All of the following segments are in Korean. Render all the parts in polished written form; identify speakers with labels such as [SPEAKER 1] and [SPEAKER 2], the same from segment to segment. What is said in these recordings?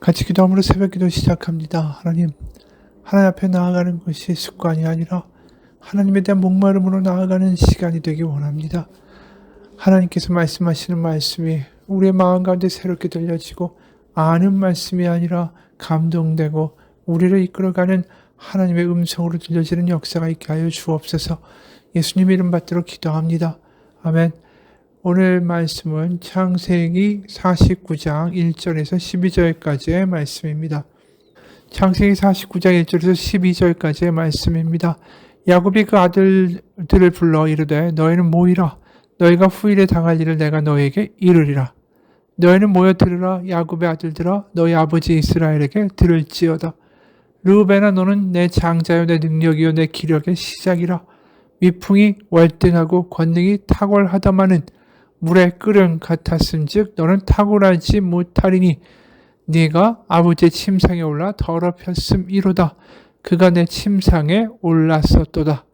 [SPEAKER 1] 같이 기도함으로 새벽기도 시작합니다. 하나님 앞에 나아가는 것이 습관이 아니라 하나님에 대한 목마름으로 나아가는 시간이 되기 원합니다. 하나님께서 말씀하시는 말씀이 우리의 마음 가운데 새롭게 들려지고 아는 말씀이 아니라 감동되고 우리를 이끌어가는 하나님의 음성으로 들려지는 역사가 있게 하여 주옵소서. 예수님 이름 받들어 기도합니다. 아멘. 오늘 말씀은 창세기 49장 1절에서 12절까지의 말씀입니다. 창세기 49장 1절에서 12절까지의 말씀입니다. 야곱이 그 아들들을 불러 이르되 너희는 모이라. 너희가 후일에 당할 일을 내가 너희에게 이르리라. 너희는 모여 들으라. 야곱의 아들들아 너희 아버지 이스라엘에게 들을지어다. 르우벤아 너는 내 장자요 내 능력이요 내 기력의 시작이라. 위풍이 월등하고 권능이 탁월하다마는 물의 끓음 같았은즉 너는 탁월하지 못하리니 네가 아버지의 침상에 올라 더럽혔음이로다. 그가 내 침상에 올랐었도다.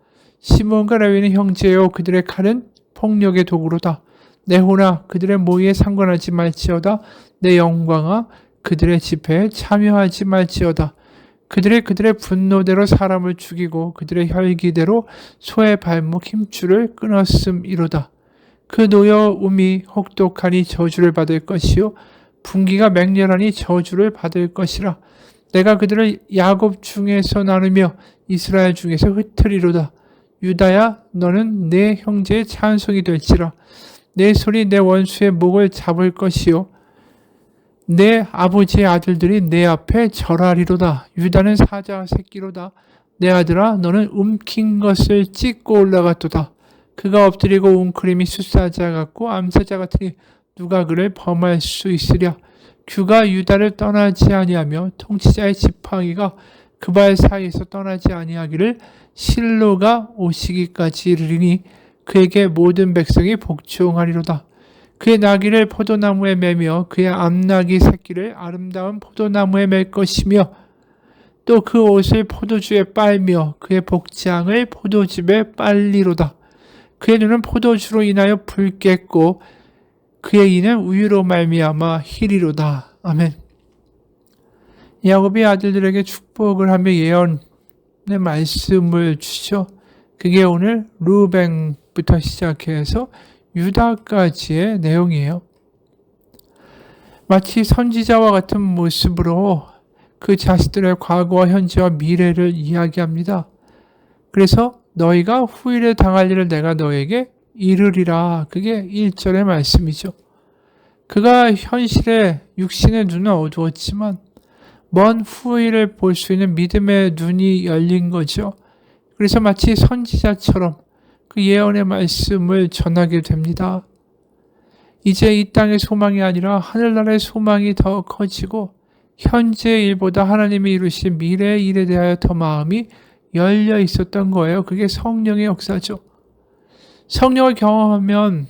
[SPEAKER 1] 시몬과 레위는 형제요 그들의 칼은 폭력의 도구로다. 내 호나 그들의 모의에 상관하지 말지어다. 내 영광아 그들의 집회에 참여하지 말지어다. 그들의 분노대로 사람을 죽이고 그들의 혈기대로 소의 발목 힘줄을 끊었음이로다. 그 노여움이 혹독하니 저주를 받을 것이요 분기가 맹렬하니 저주를 받을 것이라. 내가 그들을 야곱 중에서 나누며 이스라엘 중에서 흩으리로다. 유다야 너는 내 형제의 찬송이 될지라. 내 손이 내 원수의 목을 잡을 것이요 내 아버지의 아들들이 내 앞에 절하리로다. 유다는 사자 새끼로다. 내 아들아 너는 움킨 것을 찢고 올라갔도다. 그가 엎드리고 웅크림이 숫사자 같고 암사자 같으니 누가 그를 범할 수 있으랴. 규가 유다를 떠나지 아니하며 통치자의 지팡이가 그 발 사이에서 떠나지 아니하기를 실로가 오시기까지 이르리니 그에게 모든 백성이 복종하리로다. 그의 나귀를 포도나무에 매며 그의 암나귀 새끼를 아름다운 포도나무에 맬 것이며 또 그 옷을 포도주에 빨며 그의 복장을 포도즙에 빨리로다. 그의 눈은 포도주로 인하여 붉겠고 그의 이는 우유로 말미암아 희리로다. 아멘. 야곱이 아들들에게 축복을 하며 예언의 말씀을 주죠. 그게 오늘 르우벤부터 시작해서 유다까지의 내용이에요. 마치 선지자와 같은 모습으로 그 자식들의 과거와 현재와 미래를 이야기합니다. 그래서 너희가 후일에 당할 일을 내가 너에게 이르리라. 그게 1절의 말씀이죠. 그가 현실에 육신의 눈은 어두웠지만 먼 후일을 볼 수 있는 믿음의 눈이 열린 거죠. 그래서 마치 선지자처럼 그 예언의 말씀을 전하게 됩니다. 이제 이 땅의 소망이 아니라 하늘나라의 소망이 더 커지고 현재의 일보다 하나님이 이루신 미래의 일에 대하여 더 마음이 열려 있었던 거예요. 그게 성령의 역사죠. 성령을 경험하면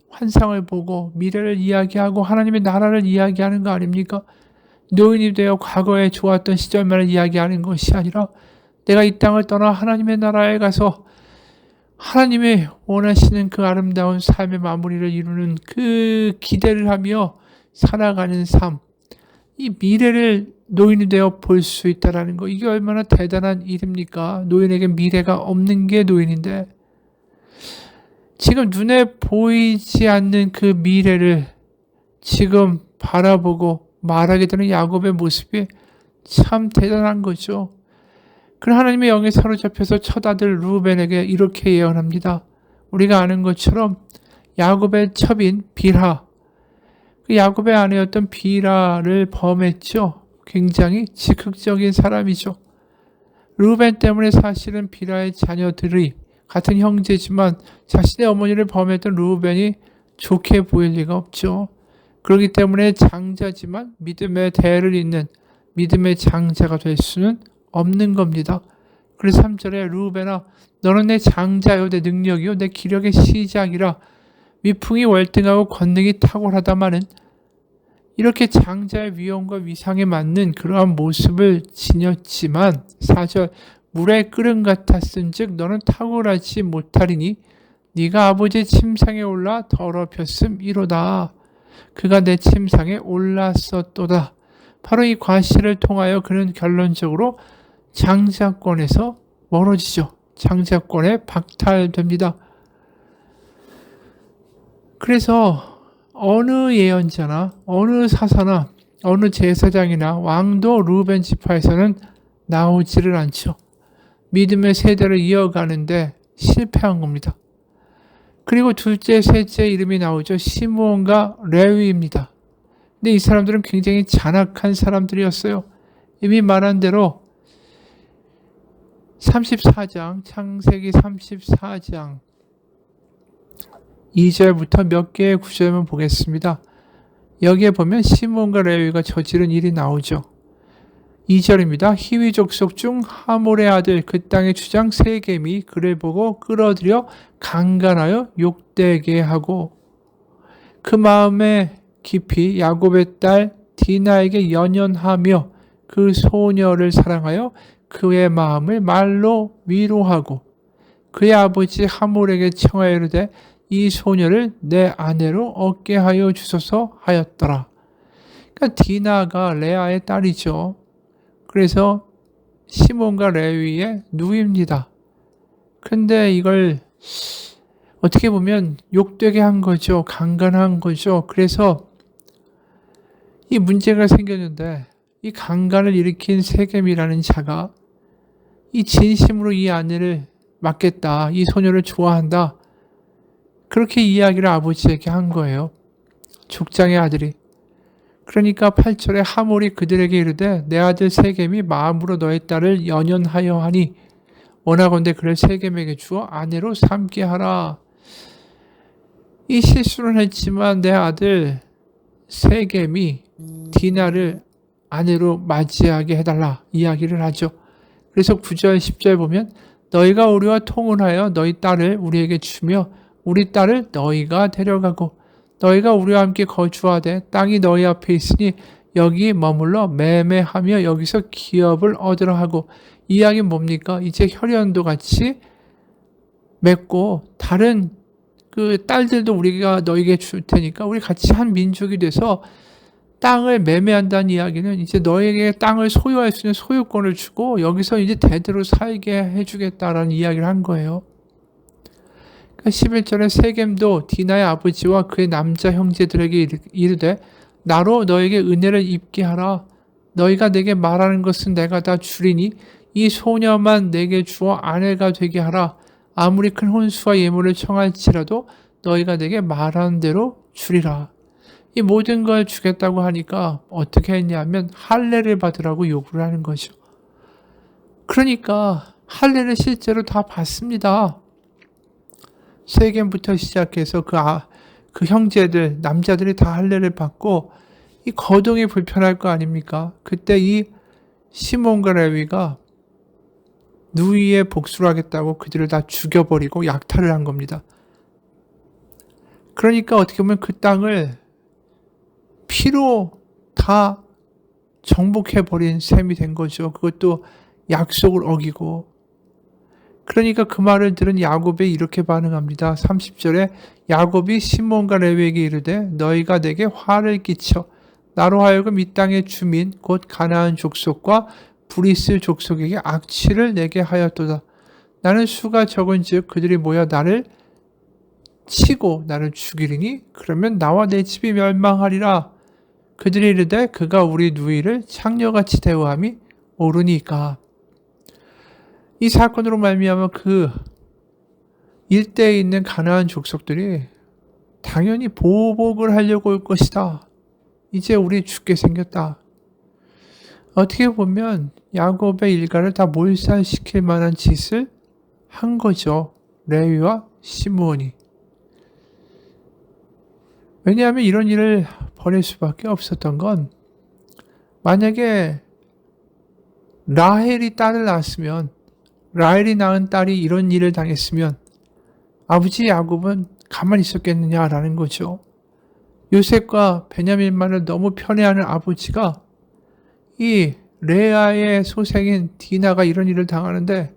[SPEAKER 1] 환상을 보고 미래를 이야기하고 하나님의 나라를 이야기하는 거 아닙니까? 노인이 되어 과거에 좋았던 시절만을 이야기하는 것이 아니라 내가 이 땅을 떠나 하나님의 나라에 가서 하나님의 원하시는 그 아름다운 삶의 마무리를 이루는 그 기대를 하며 살아가는 삶, 이 미래를 노인이 되어 볼 수 있다는 거, 이게 얼마나 대단한 일입니까? 노인에게 미래가 없는 게 노인인데 지금 눈에 보이지 않는 그 미래를 지금 바라보고 말하게 되는 야곱의 모습이 참 대단한 거죠. 그런 하나님의 영에 사로잡혀서 첫 아들 르우벤에게 이렇게 예언합니다. 우리가 아는 것처럼 야곱의 첩인 빌하, 그 야곱의 아내였던 빌하를 범했죠. 굉장히 즉흥적인 사람이죠. 르우벤 때문에 사실은 빌하의 자녀들이 같은 형제지만 자신의 어머니를 범했던 르우벤이 좋게 보일 리가 없죠. 그렇기 때문에 장자지만 믿음의 대를 잇는 믿음의 장자가 될 수는 없는 겁니다. 그래서 3절에 르우벤아 너는 내 장자요 내 능력이요 내 기력의 시작이라. 위풍이 월등하고 권능이 탁월하다마는 이렇게 장자의 위엄과 위상에 맞는 그러한 모습을 지녔지만 4절 물의 끓음 같았은즉 너는 탁월하지 못하리니 네가 아버지의 침상에 올라 더럽혔음이로다. 그가 내 침상에 올랐었도다. 바로 이 과시를 통하여 그는 결론적으로 장자권에서 멀어지죠. 장자권에 박탈됩니다. 그래서 어느 예언자나 어느 사사나 어느 제사장이나 왕도 르우벤 지파에서는 나오지를 않죠. 믿음의 세대를 이어가는데 실패한 겁니다. 그리고 둘째, 셋째 이름이 나오죠. 시므온과 레위입니다. 근데 이 사람들은 굉장히 잔악한 사람들이었어요. 이미 말한 대로 34장, 창세기 34장 2절부터 몇 개의 구절만 보겠습니다. 여기에 보면 시므온과 레위가 저지른 일이 나오죠. 2절입니다. 히위 족속 중 하몰의 아들 그 땅의 주장 세겜이 그를 보고 끌어들여 강간하여 욕되게 하고 그 마음에 깊이 야곱의 딸 디나에게 연연하며 그 소녀를 사랑하여 그의 마음을 말로 위로하고 그의 아버지 하몰에게 청하여 이르되 이 소녀를 내 아내로 얻게 하여 주소서 하였더라. 그러니까 디나가 레아의 딸이죠. 그래서 시몬과 레위의 누이입니다. 근데 이걸 어떻게 보면 욕되게 한 거죠. 강간한 거죠. 그래서 이 문제가 생겼는데 이 강간을 일으킨 세겜이라는 자가 이 진심으로 이 아내를 맡겠다. 이 소녀를 좋아한다. 그렇게 이야기를 아버지에게 한 거예요. 족장의 아들이. 그러니까 8절에 하몰이 그들에게 이르되 내 아들 세겜이 마음으로 너의 딸을 연연하여 하니 원하건대 그를 세겜에게 주어 아내로 삼게 하라. 이 실수는 했지만 내 아들 세겜이 디나를 아내로 맞이하게 해달라 이야기를 하죠. 그래서 9절 10절 보면 너희가 우리와 통혼하여 너희 딸을 우리에게 주며 우리 딸을 너희가 데려가고 너희가 우리와 함께 거주하되 땅이 너희 앞에 있으니 여기 머물러 매매하며 여기서 기업을 얻으라 하고 이야기는 뭡니까? 이제 혈연도 같이 맺고 다른 그 딸들도 우리가 너에게 줄 테니까 우리 같이 한 민족이 돼서 땅을 매매한다는 이야기는 이제 너에게 땅을 소유할 수 있는 소유권을 주고 여기서 이제 대대로 살게 해주겠다라는 이야기를 한 거예요. 11절에 세겜도 디나의 아버지와 그의 남자 형제들에게 이르되 나로 너에게 은혜를 입게 하라. 너희가 내게 말하는 것은 내가 다 주리니 이 소녀만 내게 주어 아내가 되게 하라. 아무리 큰 혼수와 예물을 청할지라도 너희가 내게 말하는 대로 주리라. 이 모든 걸 주겠다고 하니까 어떻게 했냐면 할례를 받으라고 요구를 하는 거죠. 그러니까 할례를 실제로 다 받습니다. 세겜부터 시작해서 그 형제들, 남자들이 다 할례를 받고 이 거동이 불편할 거 아닙니까? 그때 이 시몬과 레위가 누이의 복수를 하겠다고 그들을 다 죽여버리고 약탈을 한 겁니다. 그러니까 어떻게 보면 그 땅을 피로 다 정복해버린 셈이 된 거죠. 그것도 약속을 어기고. 그러니까 그 말을 들은 야곱이 이렇게 반응합니다. 30절에 야곱이 시몬과 레위에게 이르되 너희가 내게 화를 끼쳐 나로 하여금 이 땅의 주민 곧 가나안 족속과 브리스 족속에게 악취를 내게 하였도다. 나는 수가 적은즉 그들이 모여 나를 치고 나를 죽이리니 그러면 나와 내 집이 멸망하리라. 그들이 이르되 그가 우리 누이를 창녀같이 대우함이 옳으니까. 이 사건으로 말미암아 그 일대에 있는 가나안 족속들이 당연히 보복을 하려고 올 것이다. 이제 우리 죽게 생겼다. 어떻게 보면 야곱의 일가를 다 몰살시킬 만한 짓을 한 거죠. 레위와 시므온이. 왜냐하면 이런 일을 벌일 수밖에 없었던 건 만약에 라헬이 딸을 낳았으면 라헬이 낳은 딸이 이런 일을 당했으면 아버지 야곱은 가만히 있었겠느냐라는 거죠. 요셉과 베냐민만을 너무 편애하는 아버지가 이 레아의 소생인 디나가 이런 일을 당하는데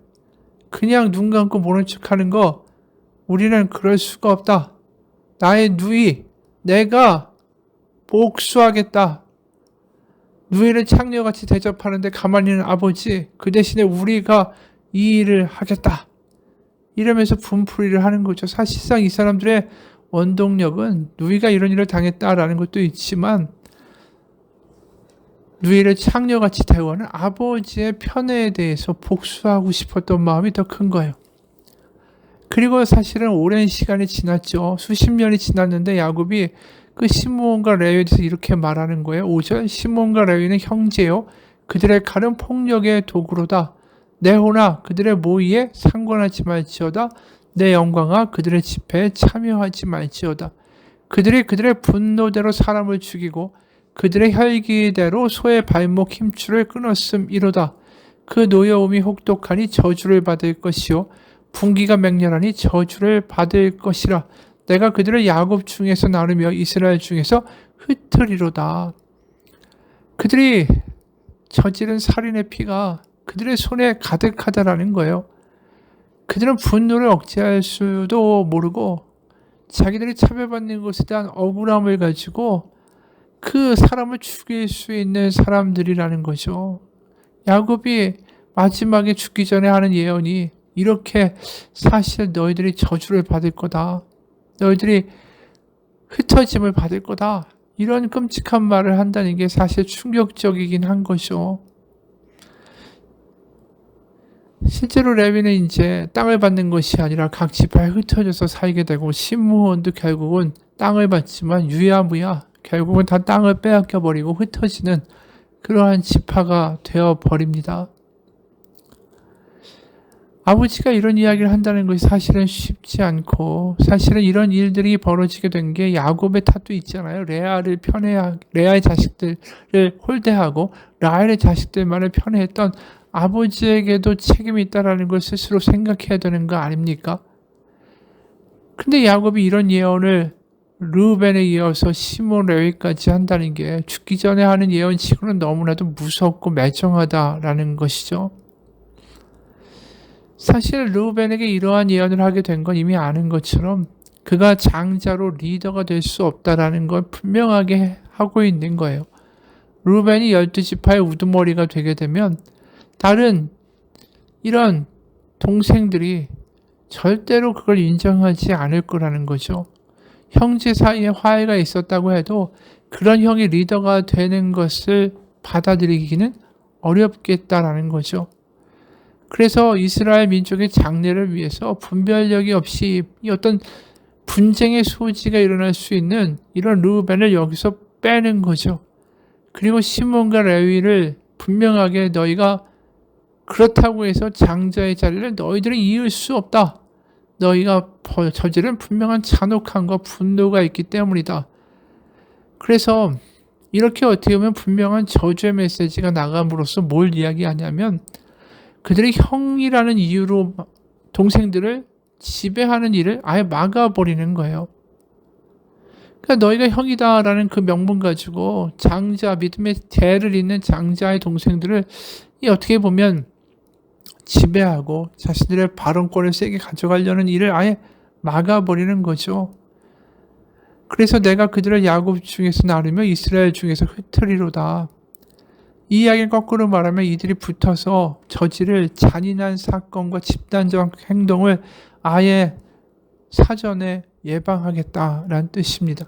[SPEAKER 1] 그냥 눈 감고 모른 척하는 거 우리는 그럴 수가 없다. 나의 누이 내가 복수하겠다. 누이를 창녀같이 대접하는데 가만히 있는 아버지, 그 대신에 우리가 이 일을 하겠다 이러면서 분풀이를 하는 거죠. 사실상 이 사람들의 원동력은 누이가 이런 일을 당했다라는 것도 있지만 누이를 창녀같이 대우하는 아버지의 편애에 대해서 복수하고 싶었던 마음이 더 큰 거예요. 그리고 사실은 오랜 시간이 지났죠. 수십 년이 지났는데 야곱이 그 시므온과 레위에 대해서 이렇게 말하는 거예요. 5절, 시므온과 레위는 형제요, 그들의 칼은 폭력의 도구로다. 내 호나 그들의 모의에 상관하지 말지어다. 내 영광아 그들의 집회에 참여하지 말지어다. 그들이 그들의 분노대로 사람을 죽이고 그들의 혈기대로 소의 발목 힘줄을 끊었음이로다. 그 노여움이 혹독하니 저주를 받을 것이요 분기가 맹렬하니 저주를 받을 것이라. 내가 그들을 야곱 중에서 나누며 이스라엘 중에서 흩으리로다. 그들이 저지른 살인의 피가 그들의 손에 가득하다라는 거예요. 그들은 분노를 억제할 수도 모르고 자기들이 차별받는 것에 대한 억울함을 가지고 그 사람을 죽일 수 있는 사람들이라는 거죠. 야곱이 마지막에 죽기 전에 하는 예언이 이렇게 사실 너희들이 저주를 받을 거다. 너희들이 흩어짐을 받을 거다. 이런 끔찍한 말을 한다는 게 사실 충격적이긴 한 거죠. 실제로 레위는 이제 땅을 받는 것이 아니라 각 지파에 흩어져서 살게 되고 시므온도 결국은 땅을 받지만 유야무야 결국은 다 땅을 빼앗겨 버리고 흩어지는 그러한 지파가 되어 버립니다. 아버지가 이런 이야기를 한다는 것이 사실은 쉽지 않고 사실은 이런 일들이 벌어지게 된 게 야곱의 탓도 있잖아요. 레아의 자식들을 홀대하고 라헬의 자식들만을 편애했던 아버지에게도 책임이 있다라는 걸 스스로 생각해야 되는 거 아닙니까? 근데 야곱이 이런 예언을 르우벤에 이어서 시몬 레위까지 한다는 게 죽기 전에 하는 예언치고는 너무나도 무섭고 매정하다라는 것이죠. 사실 르우벤에게 이러한 예언을 하게 된 건 이미 아는 것처럼 그가 장자로 리더가 될 수 없다라는 걸 분명하게 하고 있는 거예요. 르우벤이 12지파의 우두머리가 되게 되면 다른 이런 동생들이 절대로 그걸 인정하지 않을 거라는 거죠. 형제 사이에 화해가 있었다고 해도 그런 형이 리더가 되는 것을 받아들이기는 어렵겠다라는 거죠. 그래서 이스라엘 민족의 장래를 위해서 분별력이 없이 어떤 분쟁의 소지가 일어날 수 있는 이런 르우벤을 여기서 빼는 거죠. 그리고 시몬과 레위를 분명하게 너희가 그렇다고 해서 장자의 자리를 너희들이 이을 수 없다. 너희가 저지른 분명한 잔혹함과 분노가 있기 때문이다. 그래서 이렇게 어떻게 보면 분명한 저주의 메시지가 나감으로써 뭘 이야기하냐면 그들이 형이라는 이유로 동생들을 지배하는 일을 아예 막아버리는 거예요. 그러니까 너희가 형이다라는 그 명분 가지고 장자, 믿음의 대를 잇는 장자의 동생들을 어떻게 보면 지배하고 자신들의 발언권을 세게 가져가려는 일을 아예 막아버리는 거죠. 그래서 내가 그들을 야곱 중에서 나누며 이스라엘 중에서 흩으리로다. 이 이야기를 거꾸로 말하면 이들이 붙어서 저지를 잔인한 사건과 집단적 행동을 아예 사전에 예방하겠다라는 뜻입니다.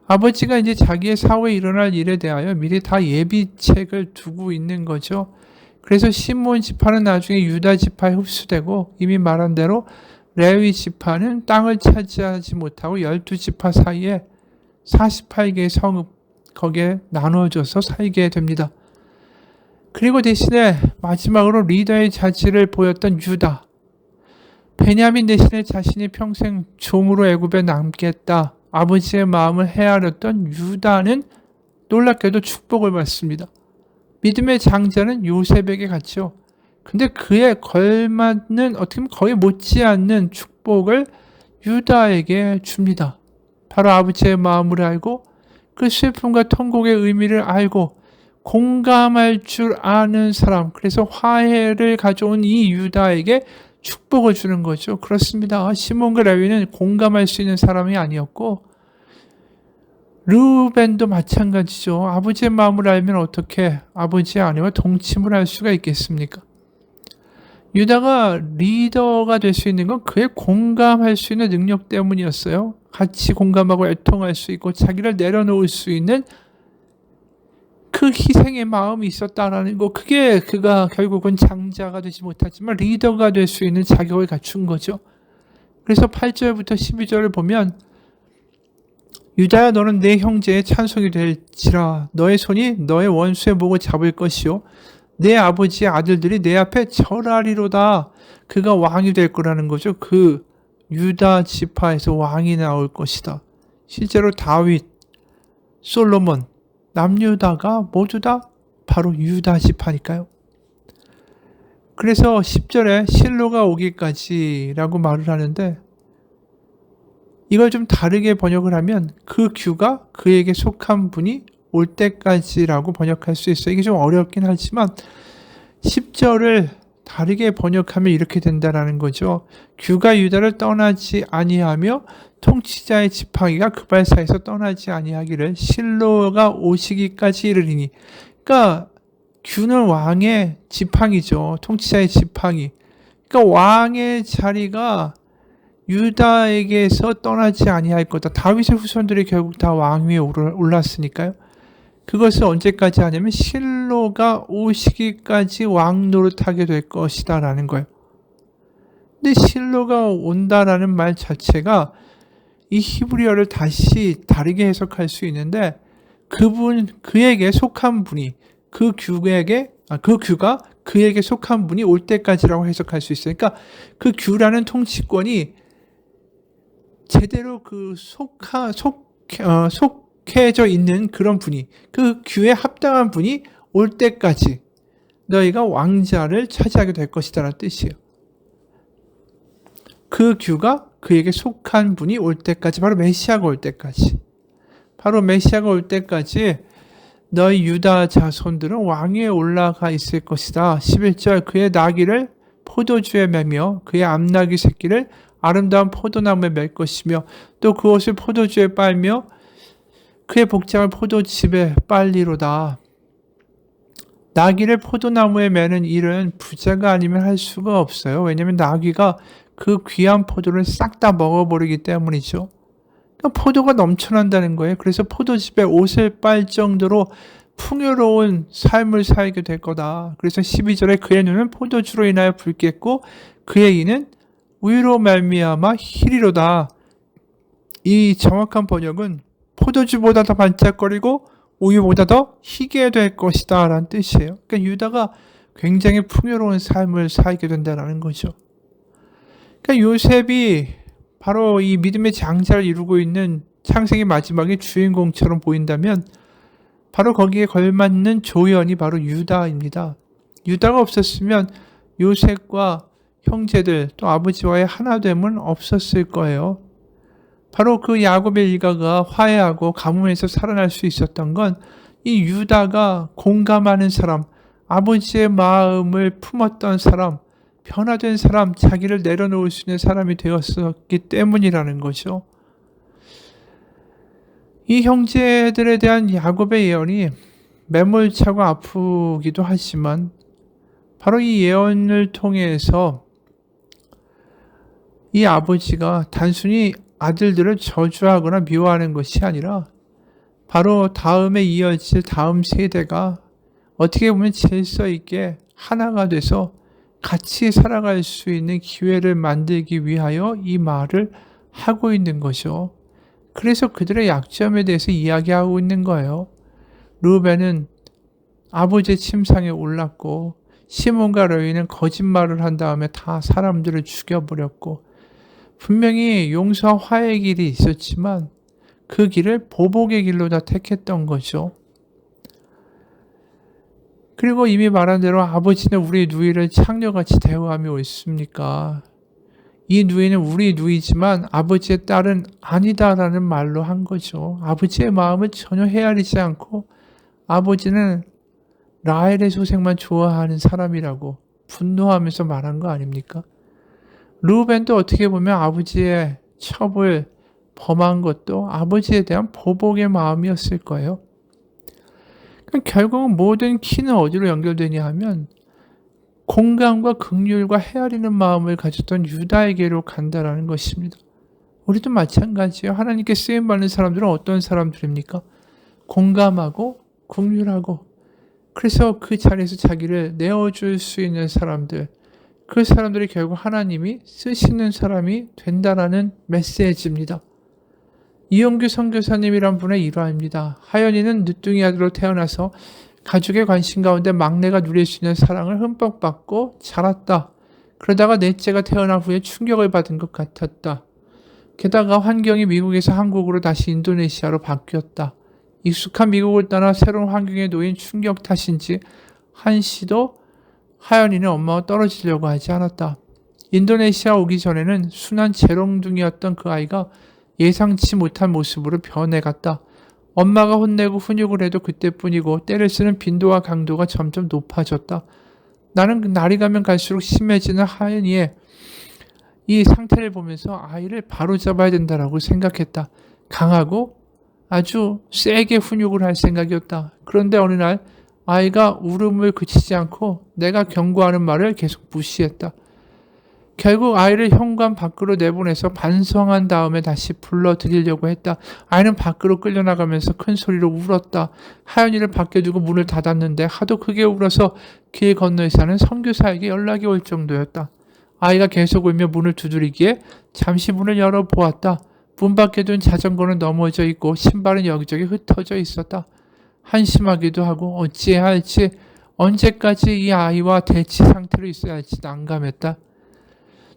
[SPEAKER 1] 아버지가 이제 자기의 사후에 일어날 일에 대하여 미리 다 예비책을 두고 있는 거죠. 그래서 시므온 지파는 나중에 유다 지파에 흡수되고 이미 말한 대로 레위 지파는 땅을 차지하지 못하고 12지파 사이에 48개의 성읍 거기에 나누어져서 살게 됩니다. 그리고 대신에 마지막으로 리더의 자질을 보였던 유다, 베냐민 대신에 자신이 평생 종으로 애굽에 남겠다 아버지의 마음을 헤아렸던 유다는 놀랍게도 축복을 받습니다. 믿음의 장자는 요셉에게 갔죠. 근데 그에 걸맞는 어떻게 보면 거의 못지않는 축복을 유다에게 줍니다. 바로 아버지의 마음을 알고 그 슬픔과 통곡의 의미를 알고 공감할 줄 아는 사람, 그래서 화해를 가져온 이 유다에게 축복을 주는 거죠. 그렇습니다. 시몬과 레위는 공감할 수 있는 사람이 아니었고 르우벤도 마찬가지죠. 아버지의 마음을 알면 어떻게 아버지의 아내와 동침을 할 수가 있겠습니까? 유다가 리더가 될 수 있는 건 그의 공감할 수 있는 능력 때문이었어요. 같이 공감하고 애통할 수 있고 자기를 내려놓을 수 있는 그 희생의 마음이 있었다라는 거, 그게 그가 결국은 장자가 되지 못하지만 리더가 될 수 있는 자격을 갖춘 거죠. 그래서 8절부터 12절을 보면 유다야, 너는 내 형제의 찬송이 될지라. 너의 손이 너의 원수의 목을 잡을 것이요 내 아버지의 아들들이 내 앞에 절하리로다. 그가 왕이 될 거라는 거죠. 그 유다 지파에서 왕이 나올 것이다. 실제로 다윗, 솔로몬, 남유다가 모두 다 바로 유다 지파니까요. 그래서 10절에 실로가 오기까지라고 말을 하는데, 이걸 좀 다르게 번역을 하면 그 규가 그에게 속한 분이 올 때까지라고 번역할 수 있어요. 이게 좀 어렵긴 하지만 10절을 다르게 번역하면 이렇게 된다라는 거죠. 규가 유다를 떠나지 아니하며 통치자의 지팡이가 그 발사에서 떠나지 아니하기를 실로가 오시기까지 이르리니. 그러니까 규는 왕의 지팡이죠. 통치자의 지팡이. 그러니까 왕의 자리가 유다에게서 떠나지 아니할 거다. 다윗의 후손들이 결국 다 왕 위에 올랐으니까요. 그것을 언제까지 하냐면 실로가 오시기까지 왕 노릇하게 될 것이다 라는 거예요. 근데 실로가 온다라는 말 자체가 이 히브리어를 다시 다르게 해석할 수 있는데, 그에게 속한 분이, 그 규가 그에게 속한 분이 올 때까지라고 해석할 수 있어요. 그러니까 그 규라는 통치권이 제대로 속해져 있는 그런 분이, 그 규에 합당한 분이 올 때까지 너희가 왕자를 차지하게 될 것이다 라는 뜻이에요. 그 규가 그에게 속한 분이 올 때까지, 바로 메시아가 올 때까지, 바로 메시아가 올 때까지 너희 유다 자손들은 왕위에 올라가 있을 것이다. 11절, 그의 나귀를 포도주에 매며 그의 암나귀 새끼를 아름다운 포도나무에 맬 것이며 또 그 옷을 포도주에 빨며 그의 복장을 포도즙에 빨리로다. 나귀를 포도나무에 매는 일은 부자가 아니면 할 수가 없어요. 왜냐하면 나귀가 그 귀한 포도를 싹 다 먹어버리기 때문이죠. 그러니까 포도가 넘쳐난다는 거예요. 그래서 포도즙에 옷을 빨 정도로 풍요로운 삶을 살게 될 거다. 그래서 12절에 그의 눈은 포도주로 인하여 붉겠고 그의 이는 우유로 말미암아 희리로다. 이 정확한 번역은 포도주보다 더 반짝거리고 우유보다 더 희게 될 것이다 라는 뜻이에요. 그러니까 유다가 굉장히 풍요로운 삶을 살게 된다는 거죠. 그러니까 요셉이 바로 이 믿음의 장자를 이루고 있는 창세기 마지막의 주인공처럼 보인다면 바로 거기에 걸맞는 조연이 바로 유다입니다. 유다가 없었으면 요셉과 형제들 또 아버지와의 하나됨은 없었을 거예요. 바로 그 야곱의 일가가 화해하고 가뭄에서 살아날 수 있었던 건 이 유다가 공감하는 사람, 아버지의 마음을 품었던 사람, 변화된 사람, 자기를 내려놓을 수 있는 사람이 되었었기 때문이라는 거죠. 이 형제들에 대한 야곱의 예언이 매몰차고 아프기도 하지만 바로 이 예언을 통해서 이 아버지가 단순히 아들들을 저주하거나 미워하는 것이 아니라 바로 다음에 이어질 다음 세대가 어떻게 보면 질서 있게 하나가 돼서 같이 살아갈 수 있는 기회를 만들기 위하여 이 말을 하고 있는 거죠. 그래서 그들의 약점에 대해서 이야기하고 있는 거예요. 르우벤은 아버지의 침상에 올랐고 시몬과 레위는 거짓말을 한 다음에 다 사람들을 죽여버렸고, 분명히 용서와 화해의 길이 있었지만 그 길을 보복의 길로 다 택했던 거죠. 그리고 이미 말한 대로 아버지는 우리 누이를 창녀같이 대우하며 있습니까? 이 누이는 우리 누이지만 아버지의 딸은 아니다라는 말로 한 거죠. 아버지의 마음을 전혀 헤아리지 않고 아버지는 라헬의 소생만 좋아하는 사람이라고 분노하면서 말한 거 아닙니까? 르우벤도 어떻게 보면 아버지의 첩을 범한 것도 아버지에 대한 보복의 마음이었을 거예요. 그러니까 결국은 모든 키는 어디로 연결되냐 하면 공감과 긍휼과 헤아리는 마음을 가졌던 유다에게로 간다라는 것입니다. 우리도 마찬가지예요. 하나님께 쓰임받는 사람들은 어떤 사람들입니까? 공감하고 긍휼하고, 그래서 그 자리에서 자기를 내어줄 수 있는 사람들, 그 사람들이 결국 하나님이 쓰시는 사람이 된다라는 메시지입니다. 이용규 선교사님이란 분의 일화입니다. 하연이는 늦둥이 아들로 태어나서 가족의 관심 가운데 막내가 누릴 수 있는 사랑을 흠뻑 받고 자랐다. 그러다가 넷째가 태어난 후에 충격을 받은 것 같았다. 게다가 환경이 미국에서 한국으로 다시 인도네시아로 바뀌었다. 익숙한 미국을 떠나 새로운 환경에 놓인 충격 탓인지 한시도 하연이는 엄마와 떨어지려고 하지 않았다. 인도네시아 오기 전에는 순한 재롱둥이였던 그 아이가 예상치 못한 모습으로 변해갔다. 엄마가 혼내고 훈육을 해도 그때뿐이고 때를 쓰는 빈도와 강도가 점점 높아졌다. 나는 날이 가면 갈수록 심해지는 하연이의 이 상태를 보면서 아이를 바로잡아야 된다라고 생각했다. 강하고 아주 세게 훈육을 할 생각이었다. 그런데 어느 날 아이가 울음을 그치지 않고 내가 경고하는 말을 계속 무시했다. 결국 아이를 현관 밖으로 내보내서 반성한 다음에 다시 불러들이려고 했다. 아이는 밖으로 끌려나가면서 큰 소리로 울었다. 하연이를 밖에 두고 문을 닫았는데 하도 크게 울어서 길 건너에 사는 선교사에게 연락이 올 정도였다. 아이가 계속 울며 문을 두드리기에 잠시 문을 열어보았다. 문 밖에 둔 자전거는 넘어져 있고 신발은 여기저기 흩어져 있었다. 한심하기도 하고 어찌해야 할지, 언제까지 이 아이와 대치 상태로 있어야 할지 난감했다.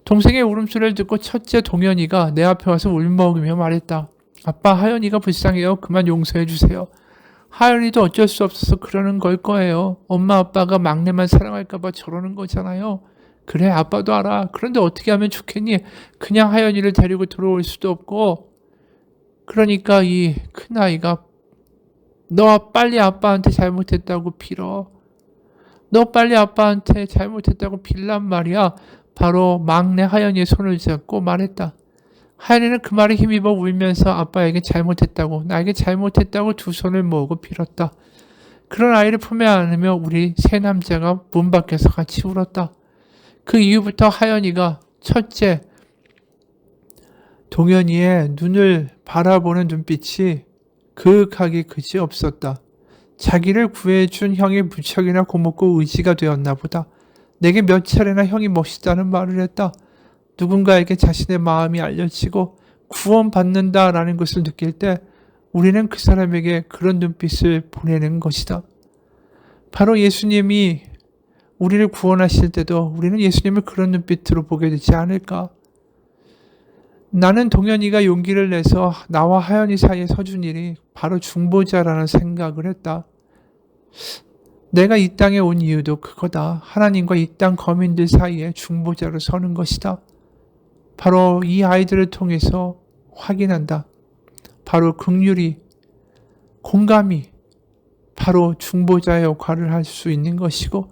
[SPEAKER 1] 동생의 울음소리를 듣고 첫째 동현이가 내 앞에 와서 울먹이며 말했다. 아빠, 하연이가 불쌍해요. 그만 용서해 주세요. 하연이도 어쩔 수 없어서 그러는 걸 거예요. 엄마 아빠가 막내만 사랑할까 봐 저러는 거잖아요. 그래, 아빠도 알아. 그런데 어떻게 하면 좋겠니? 그냥 하연이를 데리고 들어올 수도 없고. 그러니까 이 큰아이가 너 빨리 아빠한테 잘못했다고 빌어. 너 빨리 아빠한테 잘못했다고 빌란 말이야. 바로 막내 하연이의 손을 잡고 말했다. 하연이는 그 말에 힘입어 울면서 아빠에게 잘못했다고, 나에게 잘못했다고 두 손을 모으고 빌었다. 그런 아이를 품에 안으며 우리 세 남자가 문 밖에서 같이 울었다. 그 이후부터 하연이가 첫째 동현이의 눈을 바라보는 눈빛이 그윽하기 그지 없었다. 자기를 구해준 형의 무척이나 고맙고 의지가 되었나 보다. 내게 몇 차례나 형이 멋있다는 말을 했다. 누군가에게 자신의 마음이 알려지고 구원받는다라는 것을 느낄 때 우리는 그 사람에게 그런 눈빛을 보내는 것이다. 바로 예수님이 우리를 구원하실 때도 우리는 예수님을 그런 눈빛으로 보게 되지 않을까? 나는 동현이가 용기를 내서 나와 하연이 사이에 서준 일이 바로 중보자라는 생각을 했다. 내가 이 땅에 온 이유도 그거다. 하나님과 이 땅 거민들 사이에 중보자로 서는 것이다. 바로 이 아이들을 통해서 확인한다. 바로 긍휼이, 공감이 바로 중보자의 역할을 할 수 있는 것이고,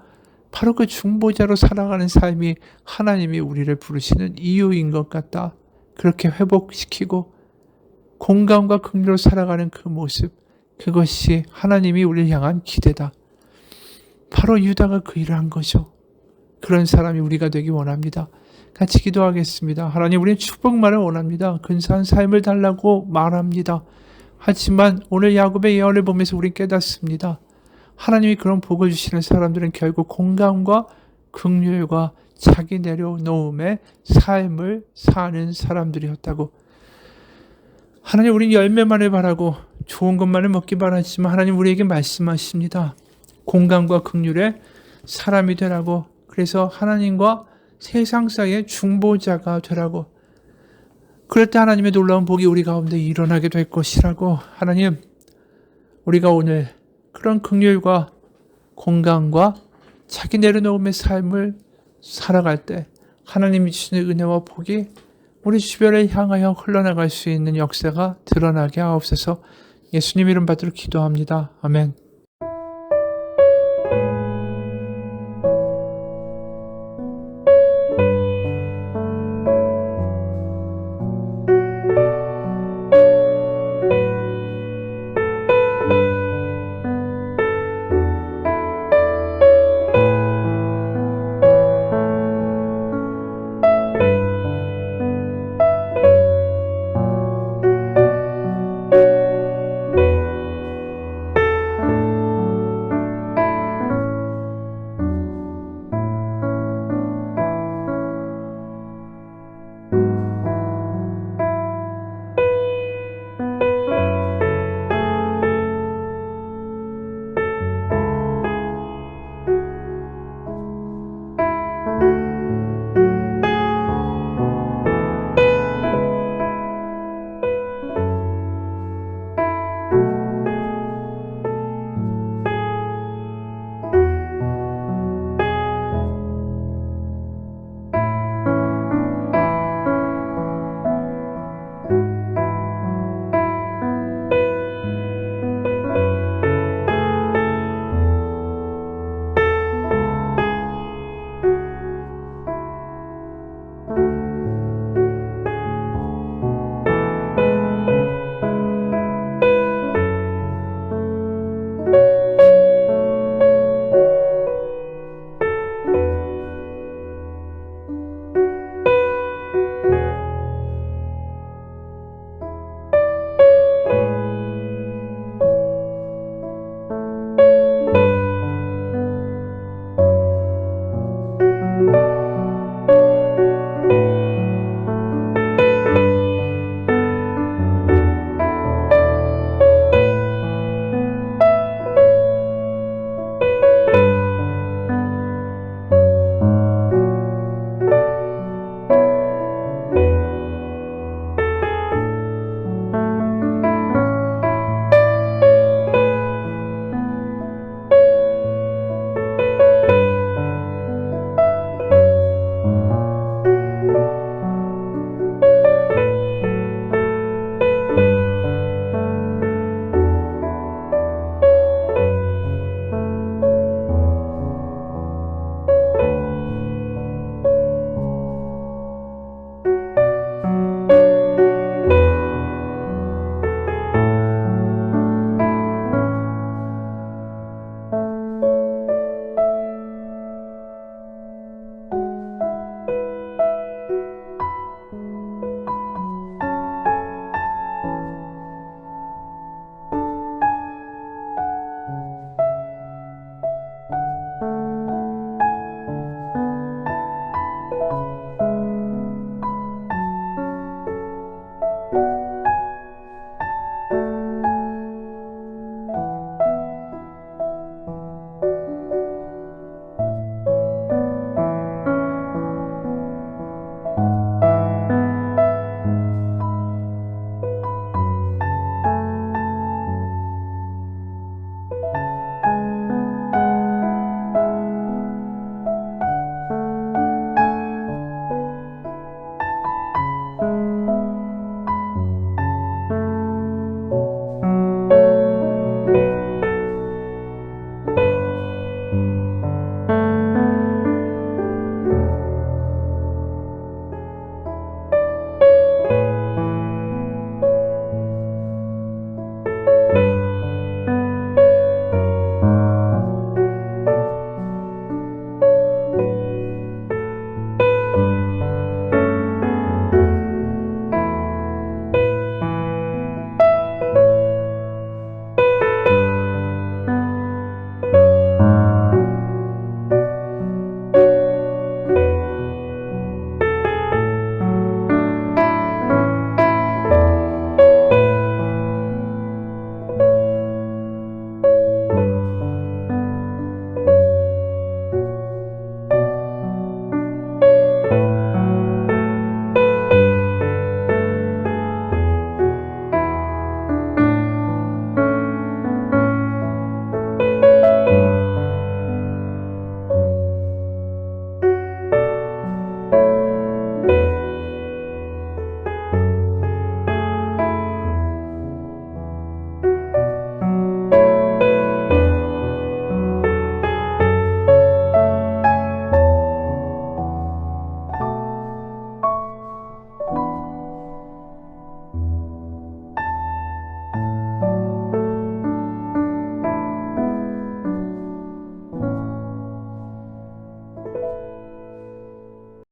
[SPEAKER 1] 바로 그 중보자로 살아가는 삶이 하나님이 우리를 부르시는 이유인 것 같다. 그렇게 회복시키고 공감과 긍휼로 살아가는 그 모습, 그것이 하나님이 우리를 향한 기대다. 바로 유다가 그 일을 한 거죠. 그런 사람이 우리가 되기 원합니다. 같이 기도하겠습니다. 하나님, 우리는 축복만을 원합니다. 근사한 삶을 달라고 말합니다. 하지만 오늘 야곱의 예언을 보면서 우리는 깨닫습니다. 하나님이 그런 복을 주시는 사람들은 결국 공감과 긍휼과 자기 내려놓음의 삶을 사는 사람들이었다고. 하나님, 우리는 열매만을 바라고 좋은 것만을 먹기 바라지만 하나님 우리에게 말씀하십니다. 공감과 긍휼의 사람이 되라고. 그래서 하나님과 세상 사이의 중보자가 되라고. 그럴 때 하나님의 놀라운 복이 우리 가운데 일어나게 될 것이라고. 하나님, 우리가 오늘 그런 긍휼과 공감과 자기 내려놓음의 삶을 살아갈 때 하나님이 주시는 은혜와 복이 우리 주변을 향하여 흘러나갈 수 있는 역사가 드러나게 하옵소서. 예수님 이름 받들어 기도합니다. 아멘.